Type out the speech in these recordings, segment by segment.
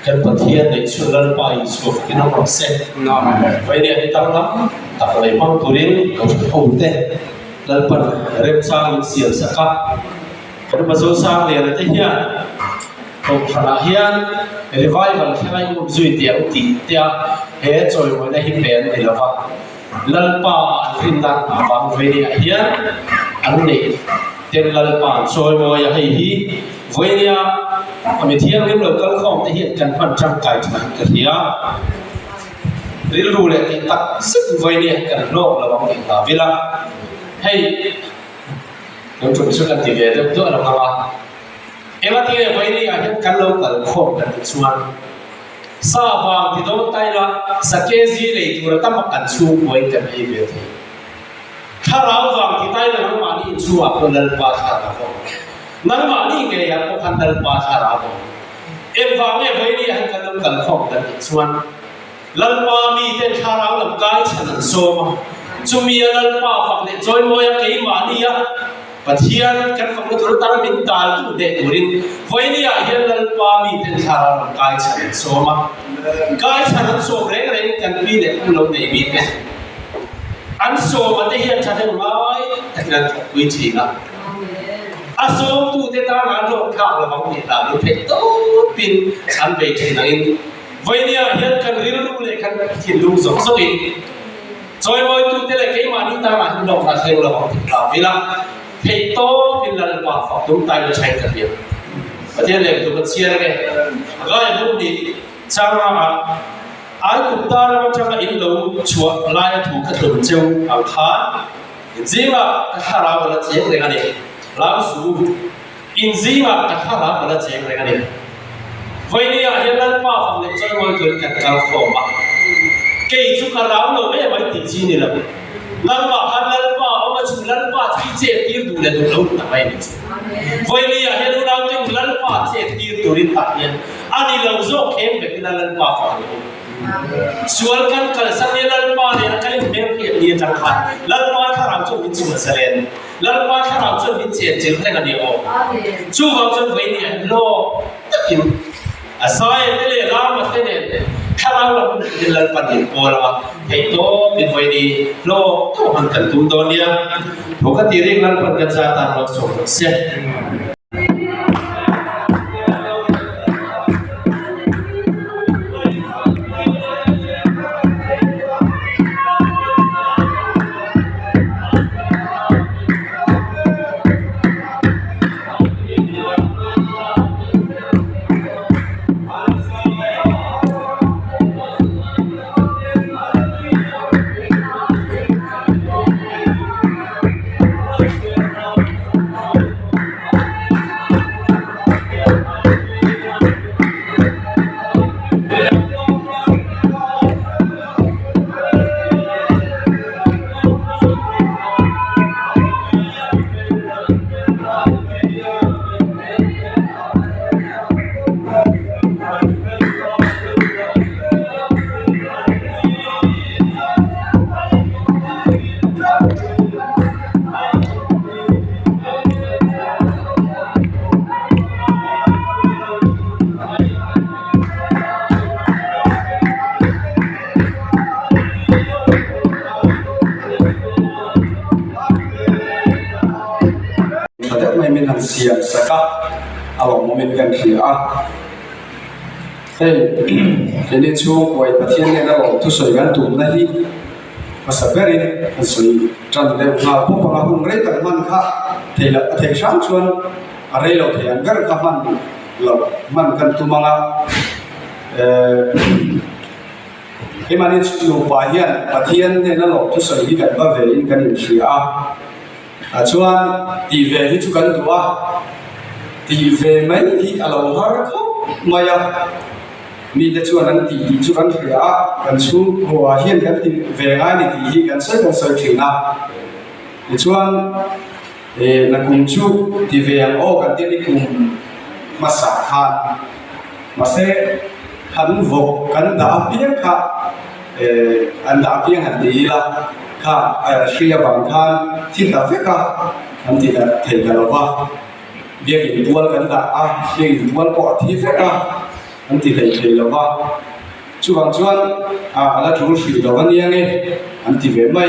กันปะเทียนในชุนลันไปสุขที่น้องรเซไว้เนี่ยที่ตั้งรับตักเลยพังตุรินเขาจะพูดเต้ลันปันเริ่มสร้างเสียงสักกันมาสู่สร้างเรียนที่เนี่ยตกขณะเฮียนรีไวฟ์แค่ไหนมุจุยเดียวตีเดียเฮจอยวันนี้เป็นที่ละว่าลันป่าฟินดันบางเวเนี่ยเฮียนอันนี้เต็มลันป่าจอยวันยังให้ฮีเวเนี่ยมีเที่ยงเรื่องเราก็ข้องที่เห็นกันพันจังไก่ทางกันเฮียเรียนรู้เลยที่ตัดซึ่งเวเนี่ยกันโลกระวังติดตาเวลาให้เราจุดสุดกันที่เดียวตัวเราว่าเอวที่ไว้นี่อาจจะกันเรากันข้องกันส่วนสาบางที่โดนไตละสเกจีเลยตัวเราตั้งกันชูไว้กันให้เบียดถ้าเราบางที่ไตละน้ำมันนี่ชูอ่ะคนละบาทละก็น้ำมันนี่เกี่ยกับคนละบาทละก็เอวบางไว้นี่อาจจะกันเรากันข้องกันส่วนลัลปามีเต็มชาเราลำกายฉันโซมาจุมีลัลปาฝักเด็ดจอยมวยกี่มานี่อ่ะปะเทียนกันฟังตัวตามินตาลุเด็กตุรินไว้นี่อาเห็นลัลปามีเต็มชาเราลำกายฉันโซมากายฉันโซเร่งเร่งกันปีเด็กผู้ลงในมีเป็นอันโซมันได้เห็นฉันไม่แต่กันวิธีละอาโซตูเตตาหาโลกข้าวระวังติดตาลุเพตโตปินฉันไปที่ไหนไว้เนี่ยเห็นกันเรียนรู้เลยกันที่รู้สงสัยจอยมวยตูเตเลยกี่มานี่ตาหาโลกมาเที่ยวระวังติดตาเวลาเพตโตปินลัลปาฝักตุ้มตายจะใช้กันเดียวประเทศเล็กตัวมันเชียร์เลยก็อย่างนู้นดิช่างมาไอ้กุตาเราช่างอินโดชัวไล่ถูกกระตุ้นเจ้าอังคารจริงว่าถ้าเราเป็นเจ้าเลยกันเนี่ยเราสู้อินซีมาถ้าเราเป็นเจ้าเลยกันเนี่ยไว้เนี่ยเห็นลัลปาฝักเล็กจอยมวยตัวกันกันโฟมาเกี่ยจุกเราเราไม่ไม่ติดจีนี่แหละลัลปาฮันลัลปาเอามาชิมลัลปาที่เจ็บที่ดูแลดูเราทำไมเนี่ยไว้เนี่ยเห็นเราที่ลัลปาเจ็บที่ดูริตาเนี่ยอันนี้เราโจเข้มแบบนั้นลัลปาฝักส่วนกันกันสักเนี่ยลัลปาเนี่ยกันเมื่อกี้เนี่ยจังหันลัลปาถ้าเราจะมีจุดเสร็จลัลปาถ้าเราจะมีเจ็บเจ็บได้กันเนี่ยโอ้จู่เราจะไว้เนี่ยโลตัดกินอาศัยที่เลยรามาที่เนี่ยถ้าเราเป็นลัลปาเนี่ยโอ้ละให้โตเป็นไว้ดีโลตัวมันกันตุ้งตัวเนี่ยปกติเรื่องลัลปากันจะตามเราส่งเสียเสียสกัดเอาโมเมนต์กันที่เฮ้ยเดี๋ยวนี้ช่วงวัยประเทศเนี่ยเราทุกส่วนกันถูกนะที่ภาษาเบรีมันสวยจังเลยเราพวกเราคงเรียกกันมันค่ะเที่ยวเที่ยวช้างชวนอะไรเราเที่ยวกันกับเรามันกันตัวมังเฮ้ยมันนี่อยู่ป่าเฮียนประเทศเนี่ยเราทุกส่วนที่กันว่าเวรกันอยู่ที่ชวนตีเวที่ทุกคนตัวตีเวไม่ที่เราหาเขาไม่ยากมีแต่ชวนนั้นตีทุกคนที่กันชูหัวเฮียนกันตีเวง่ายนี่ตีกันใช้กันใช้ถึงนะชวนนักกุมชูตีเวยังโอ้กันที่นี่กุมมาสาขามาเสหันวกกันดาบเพียงค่ะอันดาบเพียงหันดีละค่ะเชียบางท่านที่ตัดเฟก้าอันที่ตัดเทกันว่าเรียกอินทวนกันละเรียกอินทวนปอดที่เฟก้า anh thì thầy lâu ba chú bằng chuan là chú phỉ lâu anh nghe anh thì về mày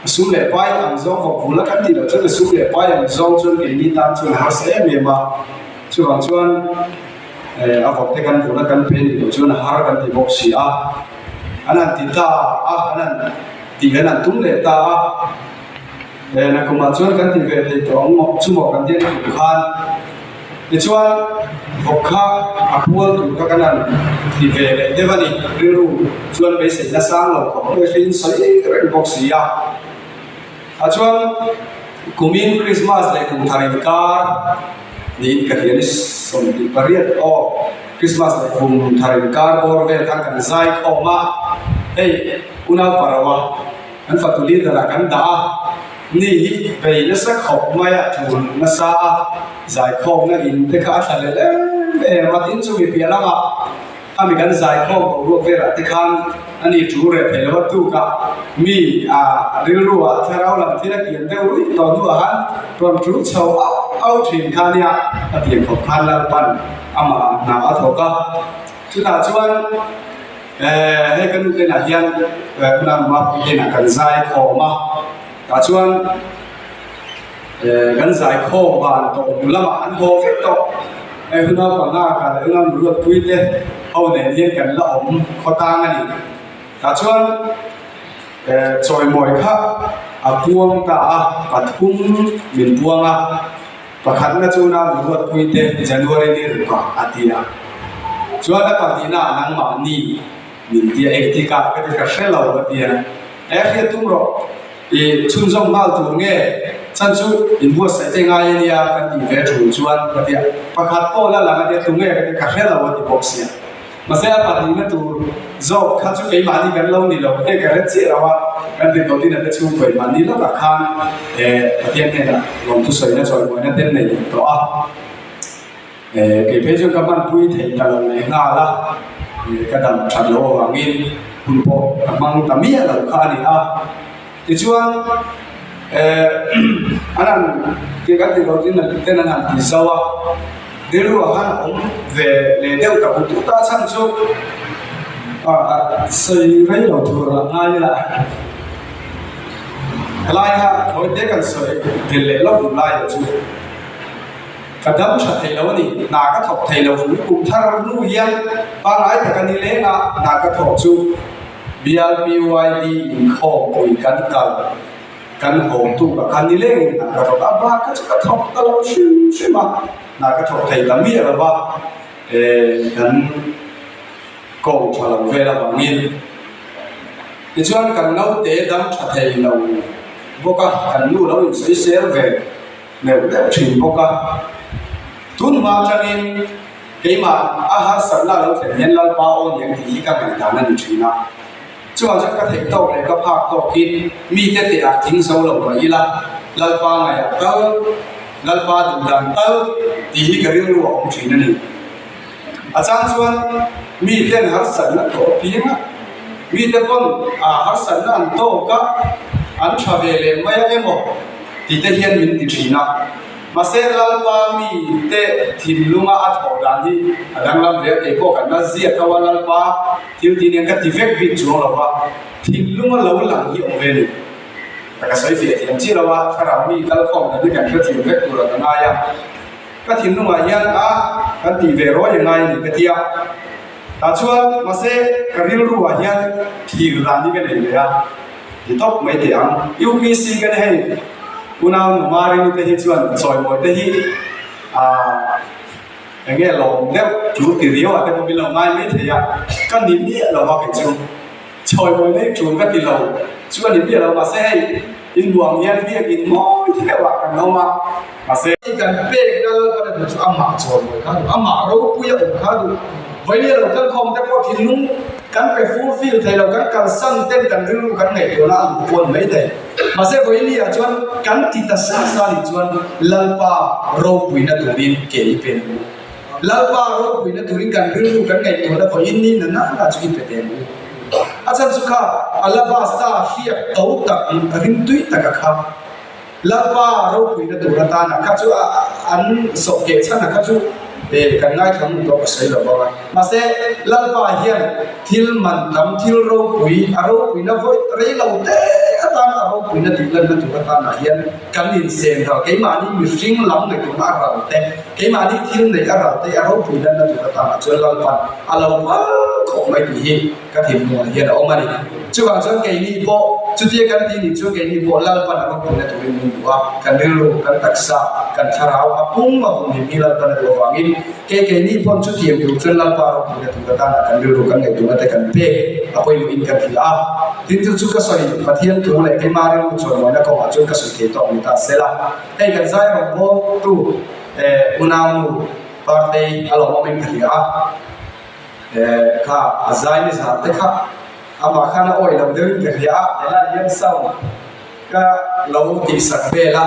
súng lệ bay anh giống học vụ là cái gì đó chứ là súng lệ bay anh giống chuan cái đi tan chuan họ sẽ về mà chú bằng chuan học thế căn vụ là căn pen thì chuan har căn thì bốc xì anh thì ta anh thì cái anh tung lệ ta là cùng mà chuan căn thì về thì ông chú một căn tiền cũng khan thì chuan học khác buôn tụ các cái thì về lại thế vậy riu chuan bây giờ là sang lộc có cái phim sấy cái box gì chuan cùng in Christmas lại cùng thay car đi cái gì xong đi Paris Christmas lại cùng thay car or về thằng cái giải không mà hey una parawa anh phải tu lý là cái đã ni về nó sẽ học mai chuan nó sa giải không nó in thế cả thành là mà tin chung bị bịa lắm mình cần giải không có ruột về là thế khăn anh đi chú rể phải lo tu cả mi riu rùa theo đó làm thế là kiện theo úi toàn đua hắn toàn chú sầu áo thuyền khăn nha tiền học khăn là bận mà nào ở thổ cơ chúng ta chuan hay cái cái là hiện làm mà cái là cần giải không mà cả chuan cần giải không và tổng là mà anh hồ phết tổng hôm nay còn là cả hôm nay muốn được quý thế hôm nay hiện cần là ông khó tăng anh cả chuan rồi mỗi khác buông ta thung miền buông và khán là chúng ta muốn được quý thế January đi rồi cả tia chuan là cả tia năng mà ni miền tia ekti cả cái sẽ lâu cái tia cái tung rồi thì chun trong bao tuổi nghe chân chú in bua sẽ chơi ngay đi cái gì về chủ chuan cái gì và khát cô là cái tung nghe cái cà phê là cái box mà sẽ bắt đi cái tu do khát chú cái mani cái lâu đi lâu cái gì là cái gì đầu tiên là cái chú cái mani nó là khan cái gì này là lòng tu sợi nó rồi mọi nó tên này đó cái phê cho các bạn vui thấy là này là cái đầm chặt lỗ hoàng in hun po mang tạm mía là khan đi thì chuan anh cái gì đầu tiên là tên là làm gì sao để lúc anh ông về để đeo tập chúng ta chăm chút xây cái đầu thừa là ngay là lại thôi để cái xây để lấy lót lại rồi chú cái đám chặt thầy lâu đi nà cái thọc thầy lâu cũng thằng nuôi yên ba lại thì cái này lấy nà cái thọc chú BLBYD không có căn hộ tu cả căn đi lên là cái thằng ba cái thằng tao xíu mà là cái thằng thầy làm gì là ba căn cầu cho làm về là bằng nghìn thì cho anh cần nấu tế đắm cho thầy lâu vô cả cần nấu nấu sẽ xé về nếu đẹp trình vô cả tuân mà cho nên cái mà hát sẵn là lâu thể nhân là bao những gì các bạn đã nên trình nào cho nên các thầy tàu này các học tàu kia mi thế thì chính sâu lâu vậy là ba ngày tao ba tuần đàn tao thì cái điều đó ông chuyện này chăng cho anh mi thế hát sẵn là tổ tiếng mi thế con hát sẵn là anh tàu các anh trả về lên mấy em một thì thế hiện mình thì chuyện nào mà sẽ ba mi thế thì lúc mà ăn thọ đàn đi đang làm việc thì có cái gì các bạn ba thiếu thì những cái tí vết vịt chuông là ba thì lúc mà lâu lặng hiểu về này cái sợi vịt thì chỉ là ba cái nào mi cái không là cái cái tí vết của là cái này cái thì lúc mà hiện cái tí về rồi như này thì cái tia ta chuan mà sẽ cái riêng lúc mà hiện thì làm như cái này vậy thì top mấy tiếng UPC cái này nào mà riêng cái gì chuan rồi mỗi cái gì nghe lòng nếu chú thì riêu thì mình lòng mai mấy thế cái niệm địa là vào cái chung trời mới đấy chú cái thì lòng chú cái niệm địa là mà sẽ in buồng nhiên việc in mỏi thì các bạn cần đâu mà sẽ cần bê cái đó là chú âm mạ rồi âm mạ đâu cũng yêu khá đủ với như là cái không cái có thì nung cái fulfill thầy là cái cần sân tên cần riêu cái ngày của nó buồn mấy thầy mà sẽ với như là chuan cái thì ta sa thì chuan lalpa râu quỷ nó tụi đi kể bên lalpa râu quỷ nó tụi đi cần riêu cái ngày của nó phải in đi nó là chú phải tiền asan sukha alaba sta hiệp tấu tập rin tuy ta cả kham lalpa râu quỷ nó tụi ta là các chú ăn sổ kể chắc là các chú kan ngai thang to sai lo ba ma se lalpa hian thil man tam thil ro pui na voi rei lo te atan aro pui na tiklan na tu atan na hian kan in sen tho ke ma ni mi ring lam ne tu na ra te ke ma ni thil ne ka ra te aro pui na tu atan na chol lalpa alo pa ko mai ti hi ka thim mo hian o ma ni chu wang chon ke ni bo chu tie kan ti ni chu ke ni bo lalpa na ko na tu ni wa kan ru kan taksa kan tharau apung ma bu ni lalpa na lo wangin ke ni pon chu tiam tu chon lalpa ro pui na tu atan na kan ru kan ne tu na te kan pe apoi lu in kan ti a tin tu chu ka soi pathian tu le ke ma ru chon mo na ko chu ka soi ke to ni ta sela ei kan zai ro bo tu unau nu parte alo mo min thia kha azai ni sa te kha ama khana oi lam de ke thia la yen sau ka lo ti sak be la